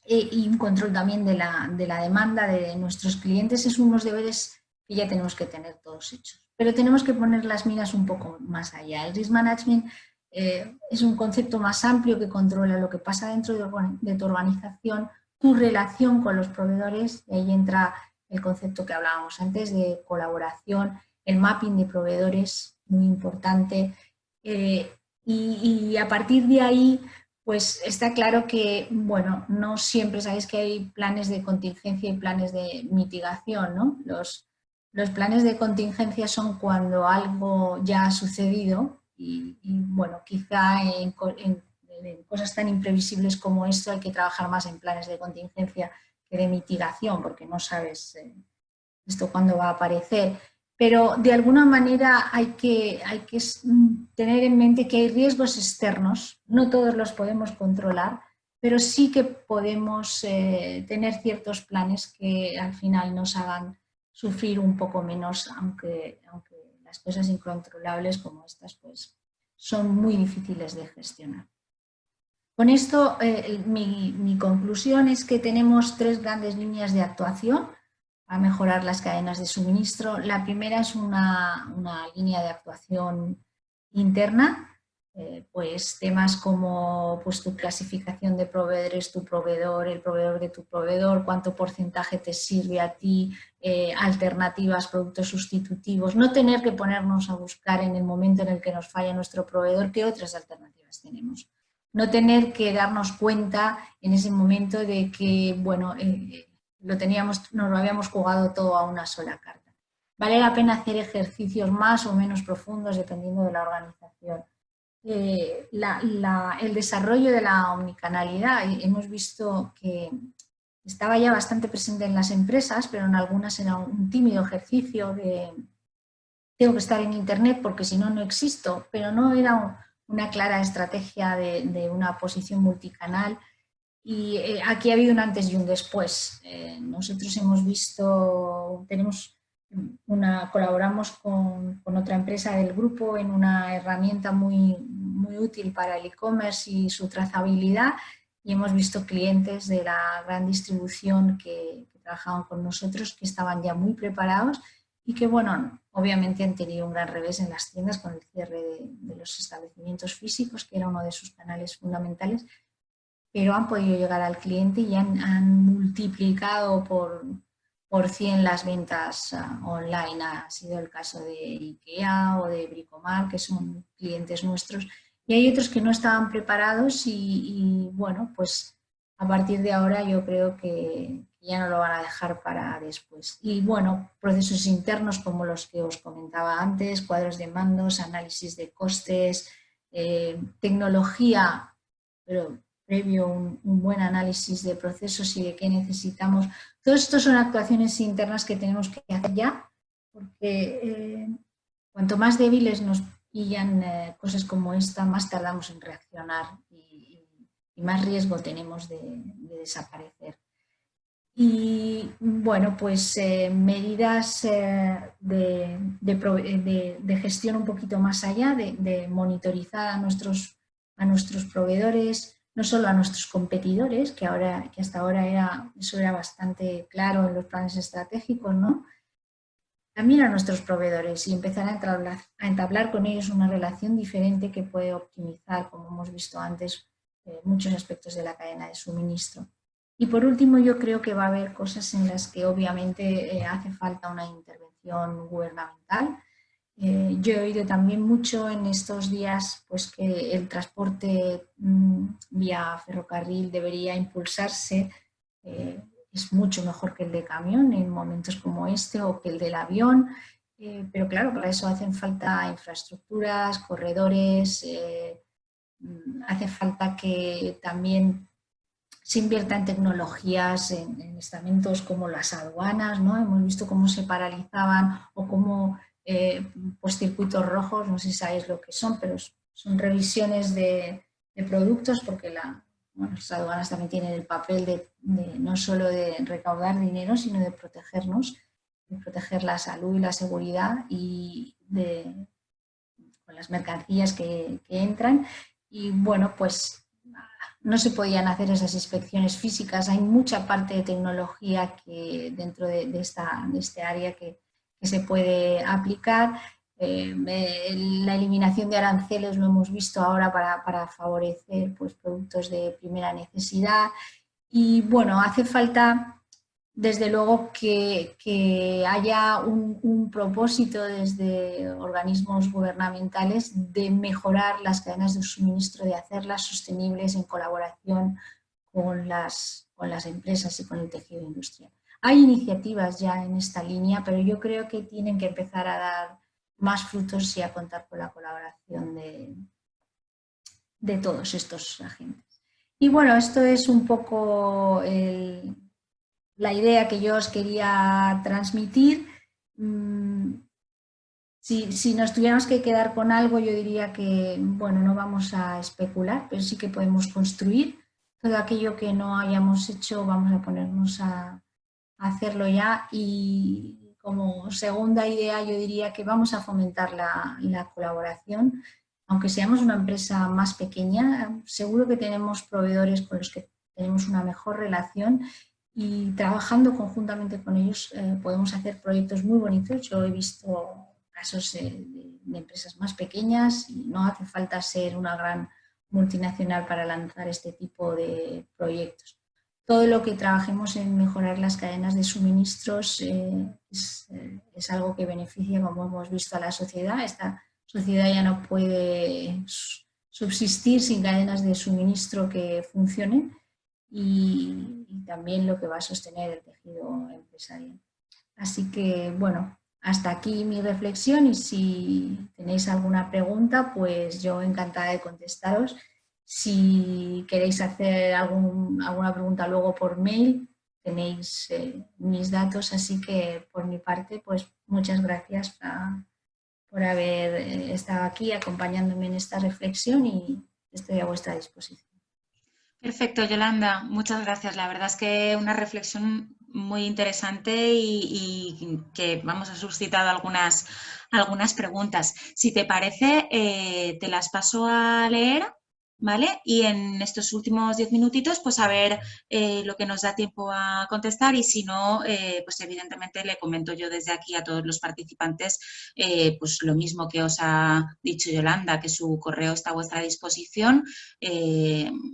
y un control también de la demanda de nuestros clientes es unos deberes que ya tenemos que tener todos hechos. Pero tenemos que poner las miras un poco más allá. El Risk Management es un concepto más amplio que controla lo que pasa dentro de tu organización, tu relación con los proveedores, y ahí entra el concepto que hablábamos antes de colaboración, el mapping de proveedores, muy importante, y a partir de ahí pues está claro que, bueno, no siempre sabéis que hay planes de contingencia y planes de mitigación, ¿no? Los planes de contingencia son cuando algo ya ha sucedido y bueno, quizá en cosas tan imprevisibles como esto hay que trabajar más en planes de contingencia que de mitigación, porque no sabes esto cuándo va a aparecer. Pero de alguna manera hay que tener en mente que hay riesgos externos, no todos los podemos controlar, pero sí que podemos tener ciertos planes que al final nos hagan sufrir un poco menos, aunque las cosas incontrolables como estas pues, son muy difíciles de gestionar. Con esto, mi conclusión es que tenemos 3 grandes líneas de actuación a mejorar las cadenas de suministro. La primera es una línea de actuación interna, pues temas como pues, tu clasificación de proveedores, tu proveedor, el proveedor de tu proveedor, cuánto porcentaje te sirve a ti, alternativas, productos sustitutivos, no tener que ponernos a buscar en el momento en el que nos falla nuestro proveedor qué otras alternativas tenemos. No tener que darnos cuenta en ese momento de que, bueno, nos lo habíamos jugado todo a una sola carta. Vale la pena hacer ejercicios más o menos profundos dependiendo de la organización. El desarrollo de la omnicanalidad, hemos visto que estaba ya bastante presente en las empresas, pero en algunas era un tímido ejercicio de tengo que estar en Internet porque si no, no existo, pero no era una clara estrategia de una posición multicanal. Y aquí ha habido un antes y un después. Nosotros hemos visto, colaboramos con otra empresa del grupo en una herramienta muy, muy útil para el e-commerce y su trazabilidad, y hemos visto clientes de la gran distribución que trabajaban con nosotros que estaban ya muy preparados y que, bueno, obviamente han tenido un gran revés en las tiendas con el cierre de los establecimientos físicos, que era uno de sus canales fundamentales, pero han podido llegar al cliente y han multiplicado por 100 las ventas online. Ha sido el caso de IKEA o de Bricomar, que son clientes nuestros. Y hay otros que no estaban preparados y bueno, pues a partir de ahora yo creo que ya no lo van a dejar para después. Y bueno, procesos internos como los que os comentaba antes, cuadros de mandos, análisis de costes, tecnología, pero previo un buen análisis de procesos y de qué necesitamos. Todo esto son actuaciones internas que tenemos que hacer ya, porque cuanto más débiles nos pillan cosas como esta, más tardamos en reaccionar y más riesgo tenemos de desaparecer. Y bueno, pues medidas de gestión un poquito más allá, de monitorizar a nuestros proveedores, no solo a nuestros competidores, que hasta ahora eso era bastante claro en los planes estratégicos, ¿no? También a nuestros proveedores y empezar a entablar con ellos una relación diferente que puede optimizar, como hemos visto antes, muchos aspectos de la cadena de suministro. Y por último, yo creo que va a haber cosas en las que obviamente hace falta una intervención gubernamental. Yo he oído también mucho en estos días pues, que el transporte vía ferrocarril debería impulsarse. Es mucho mejor que el de camión en momentos como este o que el del avión. Pero claro, para eso hacen falta infraestructuras, corredores, hace falta que también se invierta en tecnologías, en estamentos como las aduanas, ¿no? Hemos visto cómo se paralizaban o cómo pues circuitos rojos, no sé si sabéis lo que son, pero son revisiones de productos porque las aduanas también tienen el papel de no solo de recaudar dinero, sino de protegernos, de proteger la salud y la seguridad y con las mercancías que entran. Y bueno, pues no se podían hacer esas inspecciones físicas. Hay mucha parte de tecnología que dentro de este área que se puede aplicar. La eliminación de aranceles lo hemos visto ahora para favorecer pues, productos de primera necesidad. Y bueno, hace falta desde luego que haya un propósito desde organismos gubernamentales de mejorar las cadenas de suministro, de hacerlas sostenibles en colaboración con las empresas y con el tejido industrial. Hay iniciativas ya en esta línea, pero yo creo que tienen que empezar a dar más frutos y a contar con la colaboración de todos estos agentes. Y bueno, esto es un poco la idea que yo os quería transmitir. Si nos tuviéramos que quedar con algo, yo diría que, bueno, no vamos a especular, pero sí que podemos construir. Todo aquello que no hayamos hecho, vamos a ponernos a hacerlo ya. Y como segunda idea, yo diría que vamos a fomentar la colaboración. Aunque seamos una empresa más pequeña, seguro que tenemos proveedores con los que tenemos una mejor relación y trabajando conjuntamente con ellos podemos hacer proyectos muy bonitos. Yo he visto casos de empresas más pequeñas y no hace falta ser una gran multinacional para lanzar este tipo de proyectos. Todo lo que trabajemos en mejorar las cadenas de suministros es algo que beneficia, como hemos visto, a la sociedad. Esta sociedad ya no puede subsistir sin cadenas de suministro que funcionen y también lo que va a sostener el tejido empresarial. Así que, bueno, hasta aquí mi reflexión y si tenéis alguna pregunta, pues yo encantada de contestaros. Si queréis hacer alguna pregunta luego por mail, tenéis mis datos, así que por mi parte, pues muchas gracias por haber estado aquí acompañándome en esta reflexión y estoy a vuestra disposición. Perfecto, Yolanda, muchas gracias. La verdad es que una reflexión muy interesante y que vamos, ha suscitado algunas preguntas. Si te parece, te las paso a leer, ¿vale? Y en estos últimos 10 minutitos, pues a ver lo que nos da tiempo a contestar y si no, pues evidentemente le comento yo desde aquí a todos los participantes pues lo mismo que os ha dicho Yolanda, que su correo está a vuestra disposición,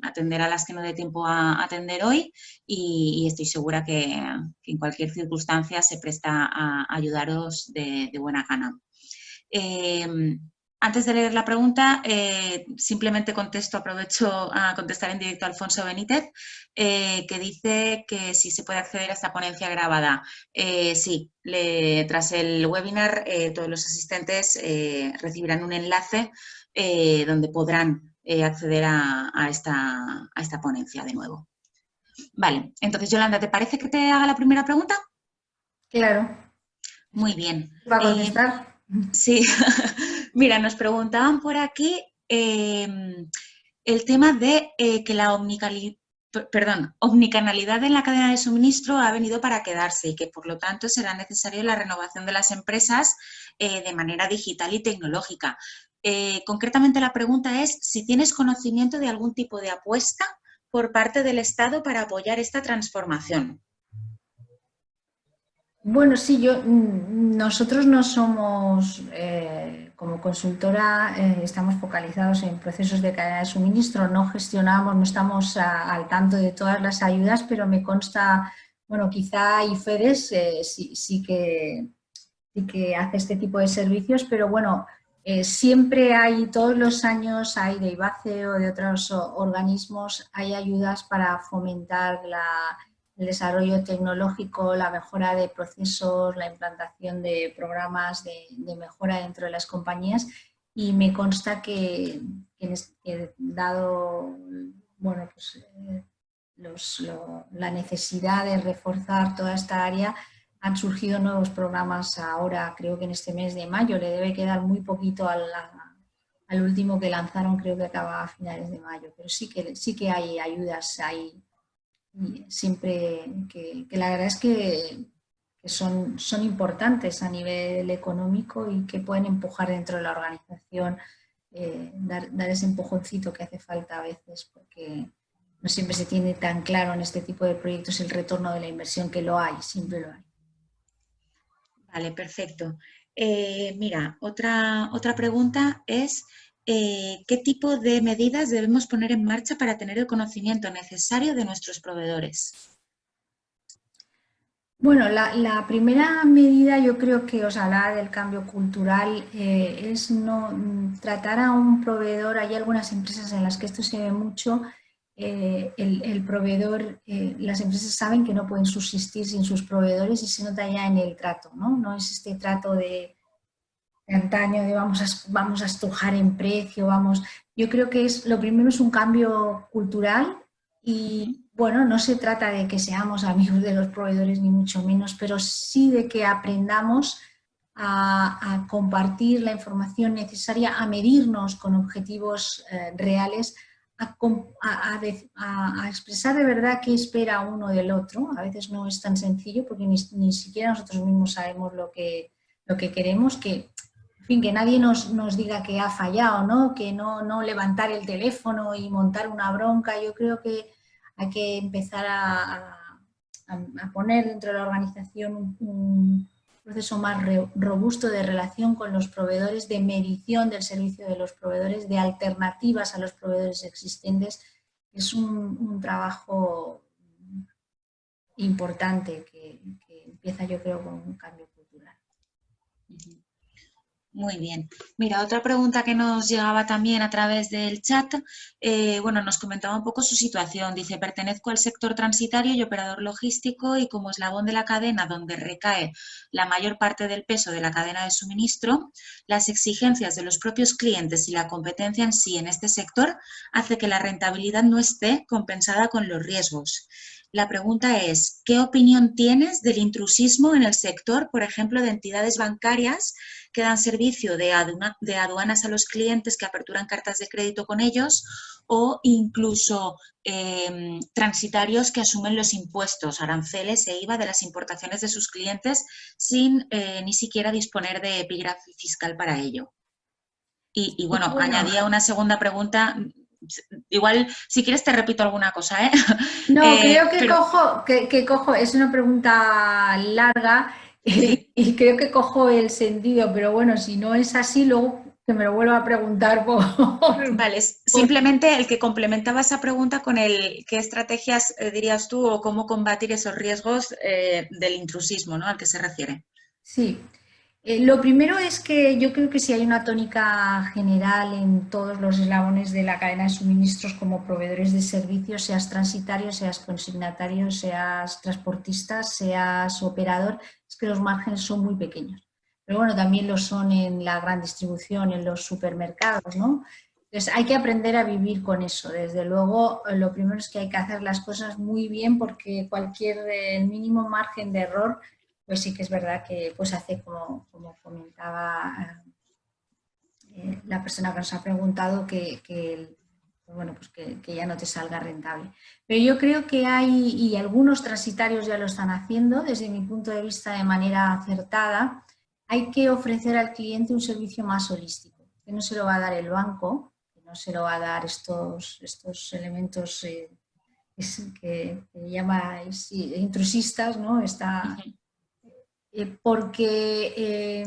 atender a las que no dé tiempo a atender hoy y estoy segura que en cualquier circunstancia se presta a ayudaros de buena gana. Antes de leer la pregunta, simplemente aprovecho a contestar en directo a Alfonso Benítez, que dice que si se puede acceder a esta ponencia grabada. Sí, tras el webinar todos los asistentes recibirán un enlace donde podrán acceder a esta ponencia de nuevo. Vale, entonces Yolanda, ¿te parece que te haga la primera pregunta? Claro. Muy bien. ¿Va a contestar? Sí, mira, nos preguntaban por aquí el tema de que la omnicanalidad en la cadena de suministro ha venido para quedarse y que por lo tanto será necesaria la renovación de las empresas de manera digital y tecnológica. Concretamente la pregunta es si tienes conocimiento de algún tipo de apuesta por parte del Estado para apoyar esta transformación. Bueno, sí, nosotros no somos, como consultora, estamos focalizados en procesos de cadena de suministro, no gestionamos, no estamos al tanto de todas las ayudas, pero me consta, bueno, quizá IFEDES sí que hace este tipo de servicios, pero bueno, siempre hay, todos los años hay de IBACE o de otros organismos, hay ayudas para fomentar el desarrollo tecnológico, la mejora de procesos, la implantación de programas de mejora dentro de las compañías y me consta que dado bueno, pues, la necesidad de reforzar toda esta área, han surgido nuevos programas ahora, creo que en este mes de mayo, le debe quedar muy poquito al último que lanzaron, creo que acaba a finales de mayo, pero sí que hay ayudas ahí siempre que la verdad es que son importantes a nivel económico y que pueden empujar dentro de la organización, dar ese empujoncito que hace falta a veces, porque no siempre se tiene tan claro en este tipo de proyectos el retorno de la inversión, que lo hay, siempre lo hay. Vale, perfecto. Mira, otra pregunta es ¿qué tipo de medidas debemos poner en marcha para tener el conocimiento necesario de nuestros proveedores? Bueno, la primera medida yo creo que os hablaba del cambio cultural, es no tratar a un proveedor. Hay algunas empresas en las que esto se ve mucho. El proveedor, las empresas saben que no pueden subsistir sin sus proveedores y se nota ya en el trato, ¿no? No es este trato de antaño de vamos a estrujar en precio, vamos. Yo creo que lo primero es un cambio cultural y bueno, no se trata de que seamos amigos de los proveedores ni mucho menos, pero sí de que aprendamos a compartir la información necesaria, a medirnos con objetivos reales, a expresar de verdad qué espera uno del otro. A veces no es tan sencillo porque ni siquiera nosotros mismos sabemos lo que queremos, que en fin, que nadie nos diga que ha fallado, ¿no? Que no levantar el teléfono y montar una bronca. Yo creo que hay que empezar a poner dentro de la organización un proceso más robusto de relación con los proveedores, de medición del servicio de los proveedores, de alternativas a los proveedores existentes. Es un trabajo importante que empieza, yo creo, con un cambio cultural. Muy bien. Mira, otra pregunta que nos llegaba también a través del chat, bueno, nos comentaba un poco su situación. Dice, pertenezco al sector transitario y operador logístico y como eslabón de la cadena donde recae la mayor parte del peso de la cadena de suministro, las exigencias de los propios clientes y la competencia en sí en este sector hace que la rentabilidad no esté compensada con los riesgos. La pregunta es, ¿qué opinión tienes del intrusismo en el sector, por ejemplo, de entidades bancarias que dan servicio de aduanas a los clientes que aperturan cartas de crédito con ellos, o incluso transitarios que asumen los impuestos, aranceles e IVA de las importaciones de sus clientes sin ni siquiera disponer de epígrafe fiscal para ello. Y bueno, Bueno, añadía una segunda pregunta. Igual, si quieres te repito alguna cosa, ¿eh? no, creo que Pero cojo, es una pregunta larga sí. y creo que cojo el sentido, pero bueno, si no es así, luego que me lo vuelva a preguntar Vale, por- simplemente el que complementaba esa pregunta con el qué estrategias dirías tú o cómo combatir esos riesgos del intrusismo, ¿no? Al que se refiere. Sí. Lo primero es que yo creo que si hay una tónica general en todos los eslabones de la cadena de suministros como proveedores de servicios, seas transitario, seas consignatario, seas transportista, seas operador, es que los márgenes son muy pequeños. Pero bueno, también lo son en la gran distribución, en los supermercados, ¿no? Entonces hay que aprender a vivir con eso. Desde luego, lo primero es que hay que hacer las cosas muy bien porque cualquier mínimo margen de error pues sí que es verdad que pues hace como comentaba la persona que nos ha preguntado bueno, pues que ya no te salga rentable. Pero yo creo que hay, y algunos transitarios ya lo están haciendo, desde mi punto de vista de manera acertada, hay que ofrecer al cliente un servicio más holístico, que no se lo va a dar el banco, que no se lo va a dar estos elementos que llama intrusistas, ¿no? Porque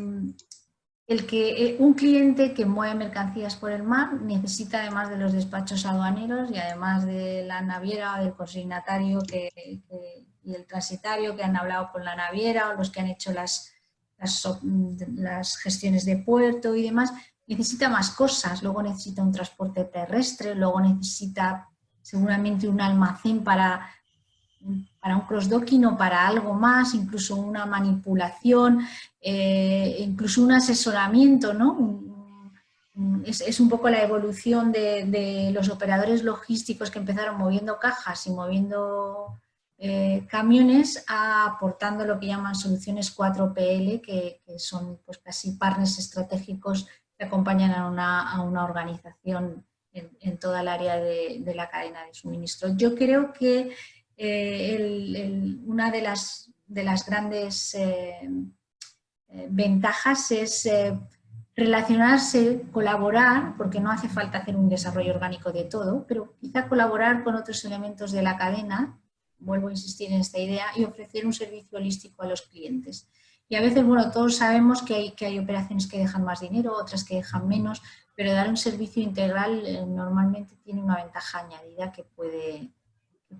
un cliente que mueve mercancías por el mar necesita, además de los despachos aduaneros y además de la naviera o del consignatario y el transitario que han hablado con la naviera o los que han hecho las gestiones de puerto y demás, necesita más cosas. Luego necesita un transporte terrestre, luego necesita seguramente un almacén para un cross-docking o para algo más, incluso una manipulación, incluso un asesoramiento, ¿no? Es un poco la evolución de los operadores logísticos que empezaron moviendo cajas y moviendo camiones, aportando lo que llaman soluciones 4PL, que son pues, casi partners estratégicos que acompañan a una organización en toda el área de la cadena de suministro. Yo creo que una de las grandes ventajas es relacionarse, colaborar, porque no hace falta hacer un desarrollo orgánico de todo, pero quizá colaborar con otros elementos de la cadena, vuelvo a insistir en esta idea, y ofrecer un servicio holístico a los clientes. Y a veces, bueno, todos sabemos que hay operaciones que dejan más dinero, otras que dejan menos, pero dar un servicio integral normalmente tiene una ventaja añadida que puede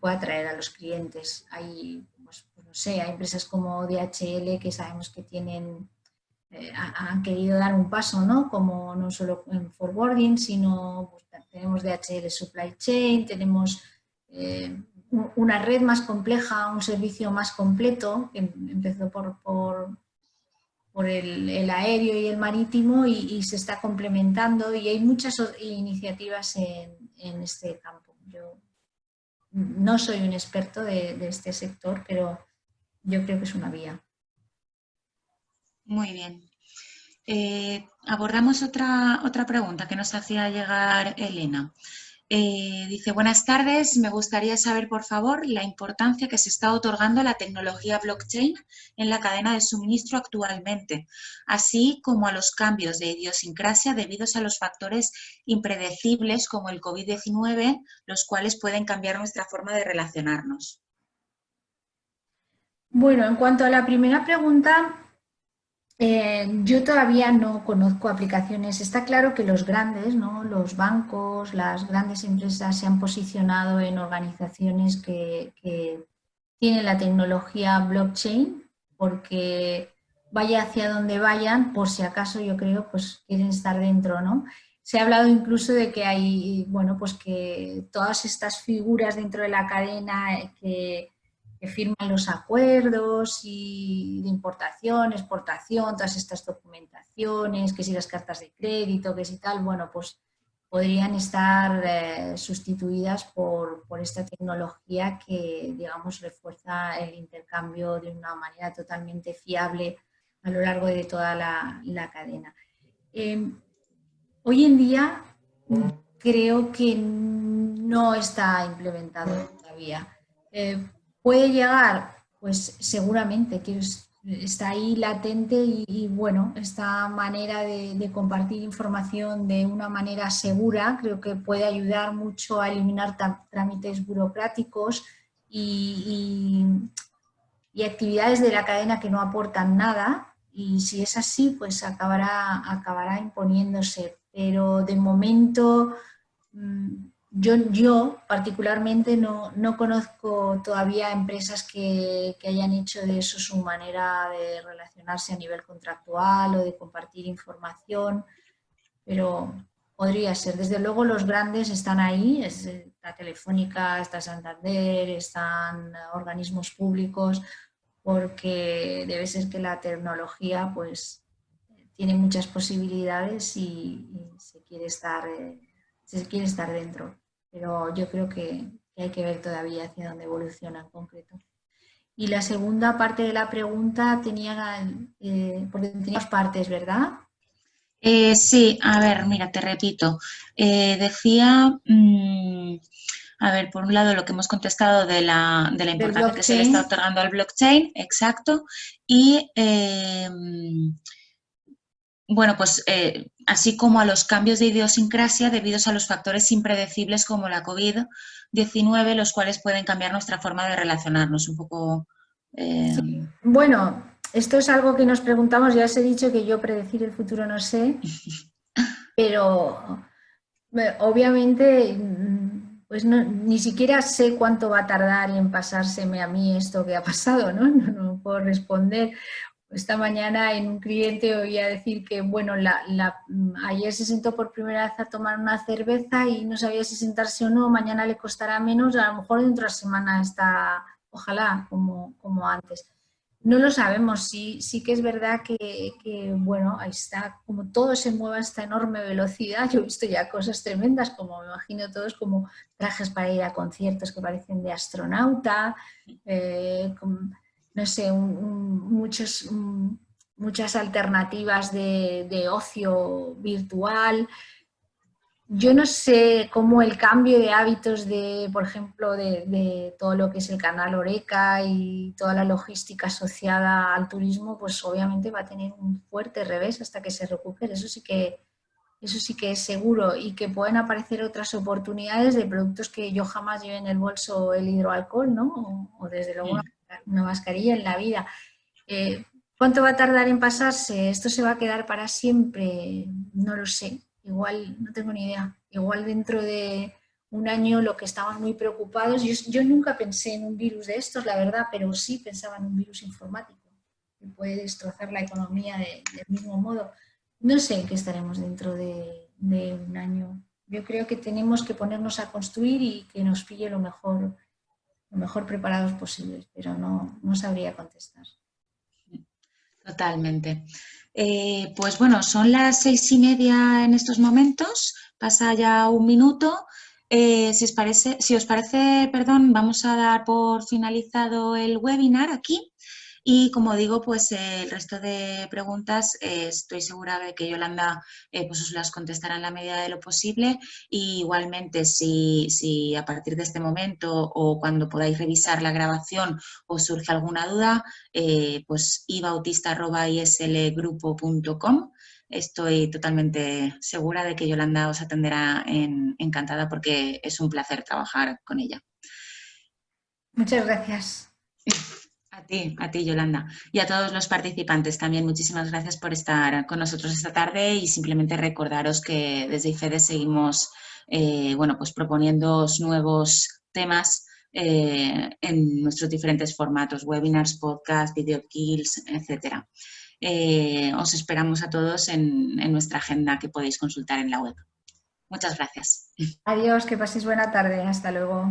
atraer a los clientes. Hay, pues, no sé, hay empresas como DHL que sabemos que tienen, han querido dar un paso, ¿no? Como no solo en forwarding, sino pues, tenemos DHL Supply Chain, tenemos una red más compleja, un servicio más completo, que empezó por el aéreo y el marítimo y se está complementando y hay muchas iniciativas en este campo. Yo no soy un experto de este sector, pero yo creo que es una vía. Muy bien. Abordamos otra pregunta que nos hacía llegar Elena. Dice, buenas tardes, me gustaría saber, por favor, la importancia que se está otorgando a la tecnología blockchain en la cadena de suministro actualmente, así como a los cambios de idiosincrasia debidos a los factores impredecibles como el COVID-19, los cuales pueden cambiar nuestra forma de relacionarnos. Bueno, en cuanto a la primera pregunta, yo todavía no conozco aplicaciones. Está claro que los grandes, ¿no? Los bancos, las grandes empresas se han posicionado en organizaciones que tienen la tecnología blockchain porque vaya hacia donde vayan, por si acaso yo creo, pues quieren estar dentro, ¿no? Se ha hablado incluso de que hay, bueno, pues que todas estas figuras dentro de la cadena que firman los acuerdos y de importación, exportación, todas estas documentaciones, que si las cartas de crédito, que si tal, bueno, pues podrían estar sustituidas por esta tecnología que, digamos, refuerza el intercambio de una manera totalmente fiable a lo largo de toda la cadena. Hoy en día creo que no está implementado todavía. ¿Puede llegar? Pues seguramente, está ahí latente y bueno, esta manera de compartir información de una manera segura creo que puede ayudar mucho a eliminar trámites burocráticos y actividades de la cadena que no aportan nada, y si es así, pues acabará imponiéndose. Pero de momento yo particularmente no conozco todavía empresas que hayan hecho de eso su manera de relacionarse a nivel contractual o de compartir información, pero podría ser. Desde luego los grandes están ahí, está Telefónica, está Santander, están organismos públicos, porque debe ser que la tecnología pues tiene muchas posibilidades y se quiere estar dentro. Pero yo creo que hay que ver todavía hacia dónde evoluciona en concreto. Y la segunda parte de la pregunta porque tenía dos partes, ¿verdad? Sí, a ver, mira, te repito. Decía, a ver, por un lado lo que hemos contestado de la Del importancia que se le está blockchain. otorgando al blockchain, exacto, y bueno, pues así como a los cambios de idiosincrasia debidos a los factores impredecibles como la COVID-19, los cuales pueden cambiar nuestra forma de relacionarnos un poco. Sí. Bueno, esto es algo que nos preguntamos, ya os he dicho que yo predecir el futuro no sé, pero obviamente pues ni siquiera sé cuánto va a tardar en pasárseme a mí esto que ha pasado, ¿no? No puedo responder. Esta mañana en un cliente oía decir que, bueno, ayer se sentó por primera vez a tomar una cerveza y no sabía si sentarse o no, mañana le costará menos, a lo mejor dentro de una semana está, ojalá, como antes. No lo sabemos, sí que es verdad que, bueno, ahí está, como todo se mueve a esta enorme velocidad. Yo he visto ya cosas tremendas, como me imagino todos, como trajes para ir a conciertos que parecen de astronauta, no sé, muchas alternativas de ocio virtual. Yo no sé cómo el cambio de hábitos por ejemplo, de todo lo que es el canal Horeca y toda la logística asociada al turismo, pues obviamente va a tener un fuerte revés hasta que se recupere. Eso sí que es seguro, y que pueden aparecer otras oportunidades de productos que yo jamás lleve en el bolso el hidroalcohol, ¿no? O desde luego una mascarilla en la vida. ¿Cuánto va a tardar en pasarse? ¿Esto se va a quedar para siempre? No lo sé. Igual, no tengo ni idea. Igual dentro de un año lo que estamos muy preocupados. Yo nunca pensé en un virus de estos, la verdad, pero sí pensaba en un virus informático que puede destrozar la economía del mismo modo. No sé en qué estaremos dentro de un año. Yo creo que tenemos que ponernos a construir y que nos pille lo mejor preparados posibles, pero no sabría contestar. Totalmente. Pues bueno, son las 6:30 en estos momentos, pasa ya un minuto. Si os parece, perdón, vamos a dar por finalizado el webinar aquí. Y como digo, pues el resto de preguntas estoy segura de que Yolanda pues os las contestará en la medida de lo posible. Y igualmente, si a partir de este momento o cuando podáis revisar la grabación os surge alguna duda, pues ibautista@islgrupo.com. Estoy totalmente segura de que Yolanda os atenderá encantada, porque es un placer trabajar con ella. Muchas gracias. A ti, Yolanda. Y a todos los participantes también, muchísimas gracias por estar con nosotros esta tarde, y simplemente recordaros que desde IFEDE seguimos bueno, pues proponiendo nuevos temas en nuestros diferentes formatos, webinars, podcasts, video kills, etc. Os esperamos a todos en nuestra agenda que podéis consultar en la web. Muchas gracias. Adiós, que paséis buena tarde. Hasta luego.